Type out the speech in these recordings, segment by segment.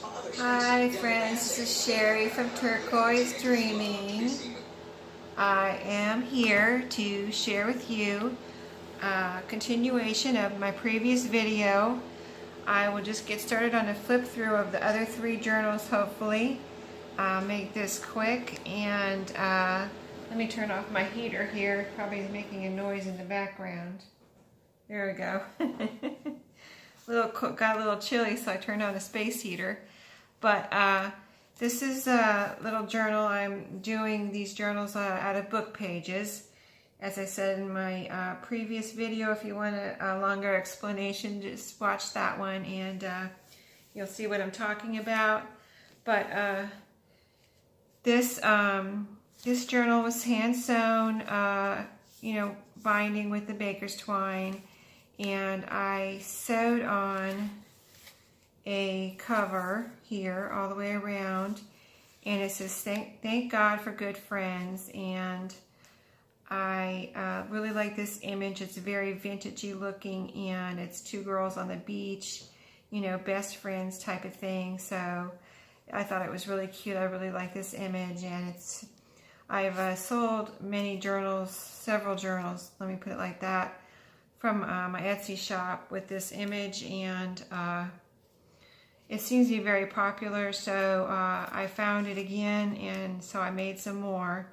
Hi friends, this is Sherry from Turquoise Dreaming. I am here to share with you a continuation of my previous video. I will just get started on a flip through of the other three journals hopefully. I'll make this quick and let me turn off my heater here. Probably making a noise in the background. There we go. Got a little chilly, so I turned on the space heater. But this is a little journal. I'm doing these journals out of book pages. As I said in my previous video, if you want a longer explanation, just watch that one and you'll see what I'm talking about. But this journal was hand sewn, binding with the baker's twine, and I sewed on a cover here all the way around, and it says thank God for good friends. And I really like this image. It's very vintagey looking, and it's two girls on the beach, best friends type of thing. So I thought it was really cute. I really like this image, and I've sold many journals, several journals, let me put it like that, from my Etsy shop with this image, and it seems to be very popular, so I found it again, and so I made some more.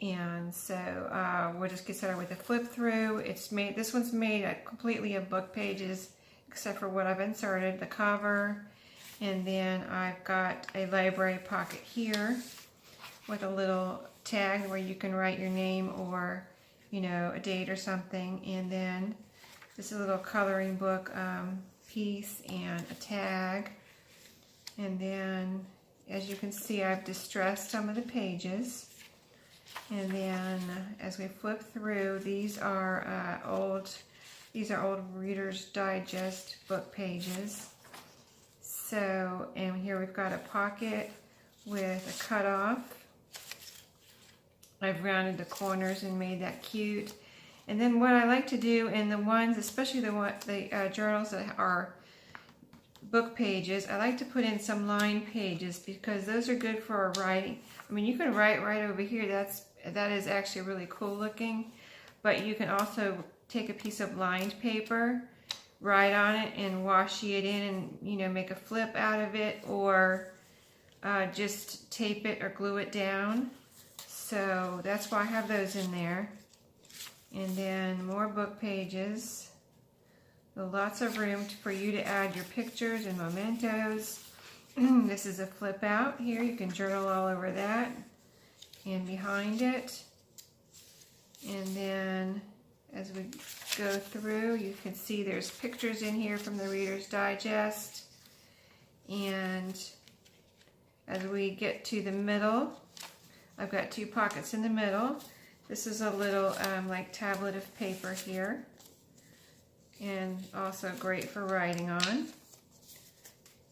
And so we'll just get started with the flip through. This one's made completely of book pages, except for what I've inserted, the cover. And then I've got a library pocket here with a little tag where you can write your name or, a date or something. And then this is a little coloring book piece and a tag. And then, as you can see, I've distressed some of the pages. And then as we flip through, these are old Reader's Digest book pages. So, and here we've got a pocket with a cutoff. I've rounded the corners and made that cute. And then what I like to do in the ones, especially the journals that are book pages, I like to put in some lined pages because those are good for writing. I mean, you can write right over here. That is actually really cool looking. But you can also take a piece of lined paper, write on it, and washi it in, and make a flip out of it, or just tape it or glue it down. So that's why I have those in there. And then more book pages. So lots of room for you to add your pictures and mementos. This is a flip out here. You can journal all over that and behind it. And then as we go through, you can see there's pictures in here from the Reader's Digest. And as we get to the middle, I've got two pockets in the middle. This is a little like tablet of paper here, and also great for writing on.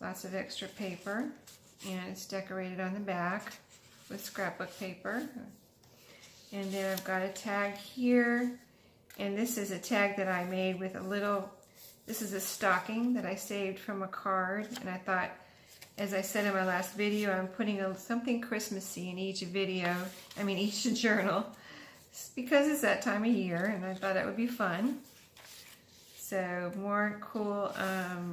Lots of extra paper, and it's decorated on the back with scrapbook paper. And then I've got a tag here, and this is a tag that I made with this is a stocking that I saved from a card, and I thought, as I said in my last video, I'm putting something Christmassy in each journal, because it's that time of year, and I thought it would be fun. So more cool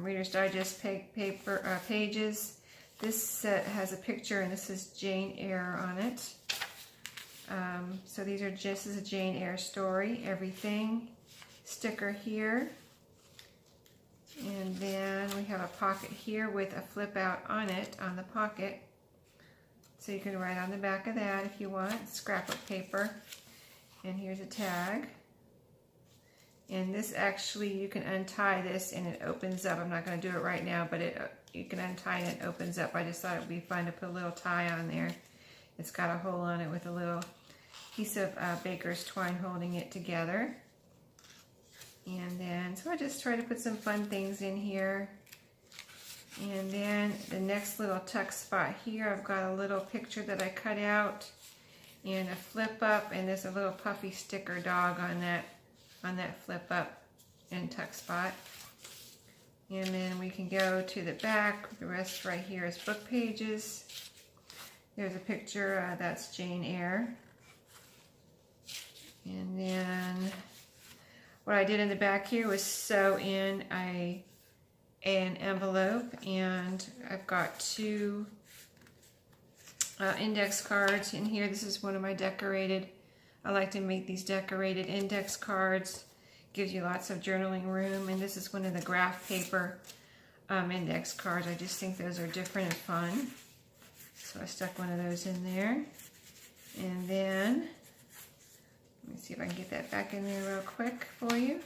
Reader's Digest pages. This set has a picture, and this is Jane Eyre on it. So this is a Jane Eyre story, everything. Sticker here. And then we have a pocket here with a flip out on it, on the pocket. So you can write on the back of that if you want, scrapbook paper. And here's a tag. And this actually, you can untie this and it opens up. I'm not going to do it right now, but you can untie it and it opens up. I just thought it would be fun to put a little tie on there. It's got a hole on it with a little piece of baker's twine holding it together. And then, so I just try to put some fun things in here. And then the next little tuck spot here, I've got a little picture that I cut out and a flip up, and there's a little puffy sticker dog on that flip up and tuck spot. And then we can go to the back. The rest right here is book pages. There's a picture, that's Jane Eyre. And then what I did in the back here was sew in an envelope, and I've got two index cards in here. This is one of my decorated, I like to make these decorated index cards. Gives you lots of journaling room, and this is one of the graph paper index cards. I just think those are different and fun. So I stuck one of those in there. And then, let me see if I can get that back in there real quick for you.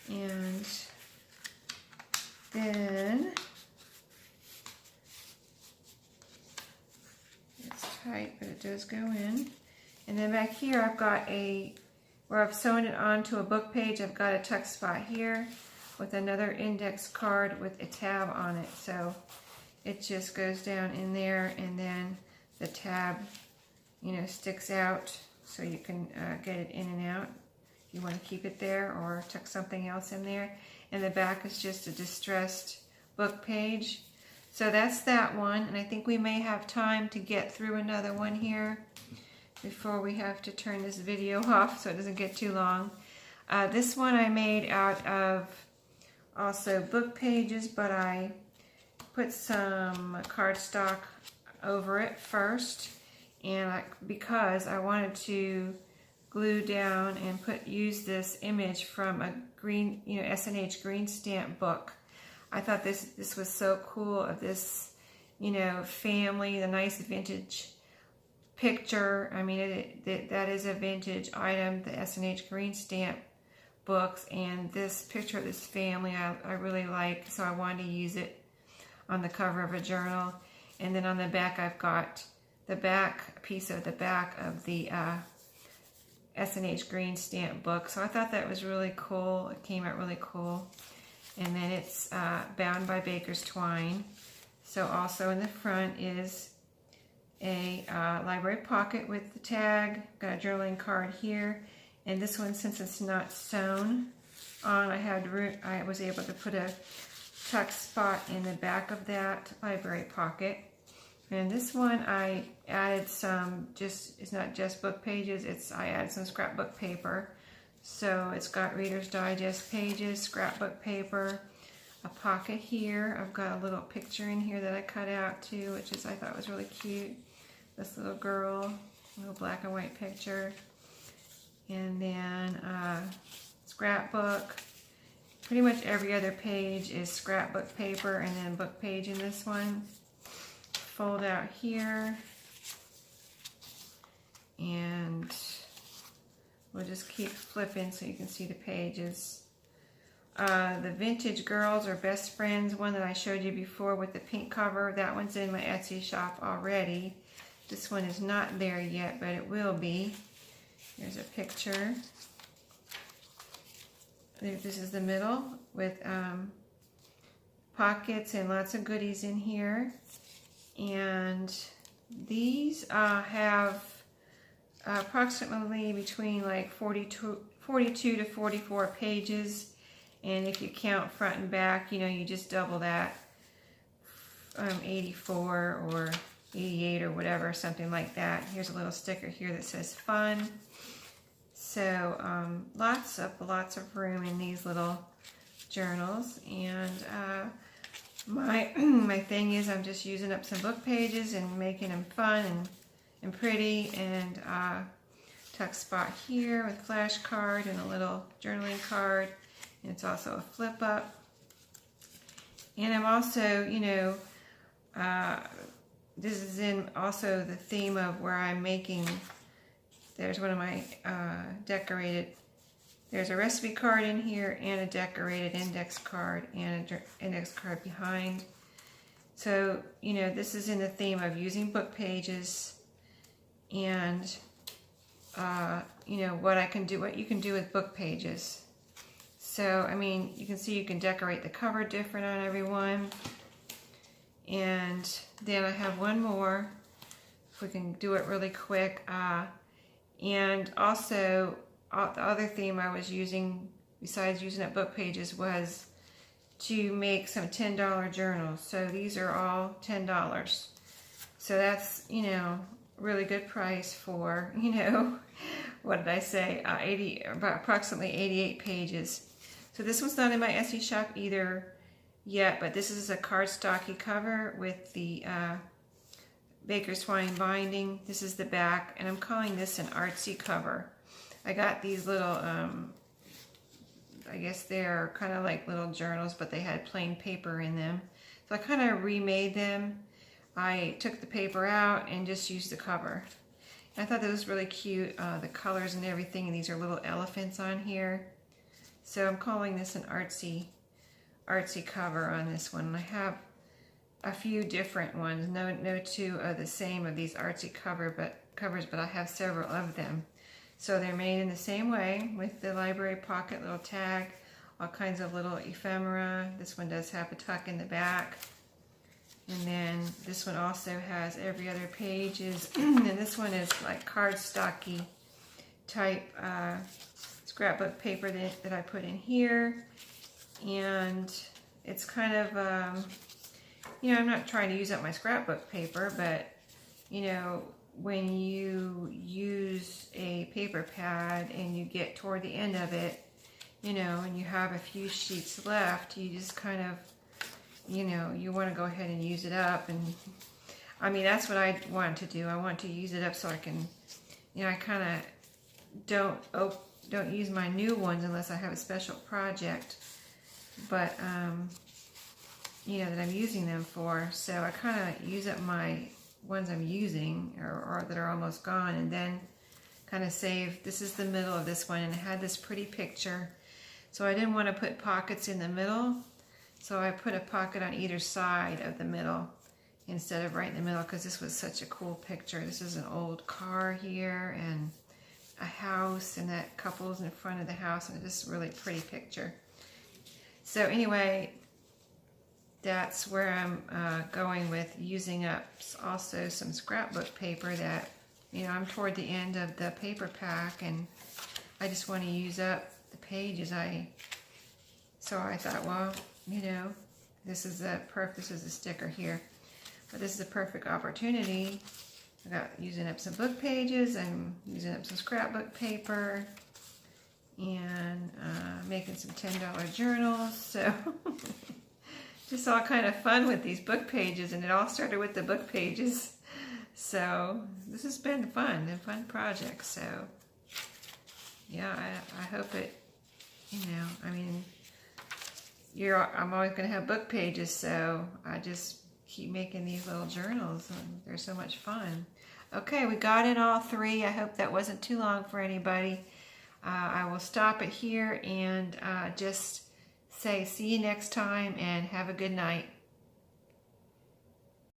And then, it's tight, but it does go in. And then back here I've got where I've sewn it onto a book page, I've got a tuck spot here with another index card with a tab on it. So it just goes down in there, and then the tab, you know, sticks out so you can get it in and out if you want to keep it there or tuck something else in there. And the back is just a distressed book page. So that's that one, and I think we may have time to get through another one here before we have to turn this video off so it doesn't get too long. This one I made out of also book pages, but I put some cardstock over it first, and because I wanted to glue down and use this image from a green, you know, S&H green stamp book. I thought this was so cool, of this, you know, family, the nice vintage picture. I mean, that is a vintage item, the S&H green stamp books, and this picture of this family I really like, so I wanted to use it on the cover of a journal. And then on the back I've got the back piece of the back of the S&H green stamp book. So I thought that was really cool. It came out really cool. And then it's bound by Baker's Twine. So also in the front is a library pocket with the tag. Got a journaling card here. And this one, since it's not sewn on, I was able to put a tuck spot in the back of that library pocket. And this one I added some, it's not just book pages, I added some scrapbook paper. So it's got Reader's Digest pages, scrapbook paper, a pocket here. I've got a little picture in here that I cut out too, which I thought was really cute. This little girl, little black and white picture. And then scrapbook. Pretty much every other page is scrapbook paper, and then book page in this one. Fold out here. And we'll just keep flipping so you can see the pages. The Vintage Girls or Best Friends one that I showed you before with the pink cover, that one's in my Etsy shop already. This one is not there yet, but it will be. Here's a picture. This is the middle with pockets and lots of goodies in here. And these have approximately between like 42 to 44 pages. And if you count front and back, you know, you just double that. 84 or 88 or whatever, something like that. Here's a little sticker here that says fun. So lots of room in these little journals. And my thing is, I'm just using up some book pages and making them fun and pretty. And tuck spot here with flash card and a little journaling card. And it's also a flip up. And I'm also, you know, this is in also the theme of where I'm making. There's one of my there's a recipe card in here and a decorated index card and an index card behind. So, you know, this is in the theme of using book pages and, you know, what you can do with book pages. So, I mean, you can see you can decorate the cover different on every one. And then I have one more, if we can do it really quick. And also, the other theme I was using, besides using up book pages, was to make some $10 journals. So these are all $10. So that's, you know, really good price for, you know, what did I say, approximately 88 pages. So this one's not in my Etsy shop either yet, but this is a cardstocky cover with the Baker's Twine binding. This is the back, and I'm calling this an artsy cover. I got these little, I guess they're kind of like little journals, but they had plain paper in them. So I kind of remade them. I took the paper out and just used the cover. I thought that was really cute, the colors and everything, and these are little elephants on here. So I'm calling this an artsy cover on this one. I have a few different ones. No two are the same of these artsy covers, but I have several of them. So they're made in the same way with the library pocket little tag, all kinds of little ephemera. This one does have a tuck in the back. And then this one also has every other page and this one is like cardstocky type scrapbook paper that I put in here. And it's kind of, you know, I'm not trying to use up my scrapbook paper, but, you know, when you use a paper pad and you get toward the end of it, you know, and you have a few sheets left, you just kind of, you know, you want to go ahead and use it up. And I mean, that's what I want to do. I want to use it up so I can, you know, I kind of don't use my new ones unless I have a special project, but you know, that I'm using them for. So I kind of use up my ones I'm using or that are almost gone, and then kind of save. This is the middle of this one, and it had this pretty picture, so I didn't want to put pockets in the middle. So I put a pocket on either side of the middle instead of right in the middle, because this was such a cool picture. This is an old car here and a house, and that couple's in front of the house, and it's just a really pretty picture. So anyway, that's where I'm going with using up also some scrapbook paper that, you know, I'm toward the end of the paper pack, and I just want to use up the pages. So I thought, well, you know, this is a sticker here, but this is a perfect opportunity. I got using up some book pages, I'm using up some scrapbook paper, and making some $10 journals. So just all kind of fun with these book pages, and it all started with the book pages. So this has been fun, a fun project. So yeah, I hope it, you know, I mean, I'm always going to have book pages, so I just keep making these little journals, and they're so much fun. Okay, we got in all three. I hope that wasn't too long for anybody. I will stop it here and just say see you next time, and have a good night.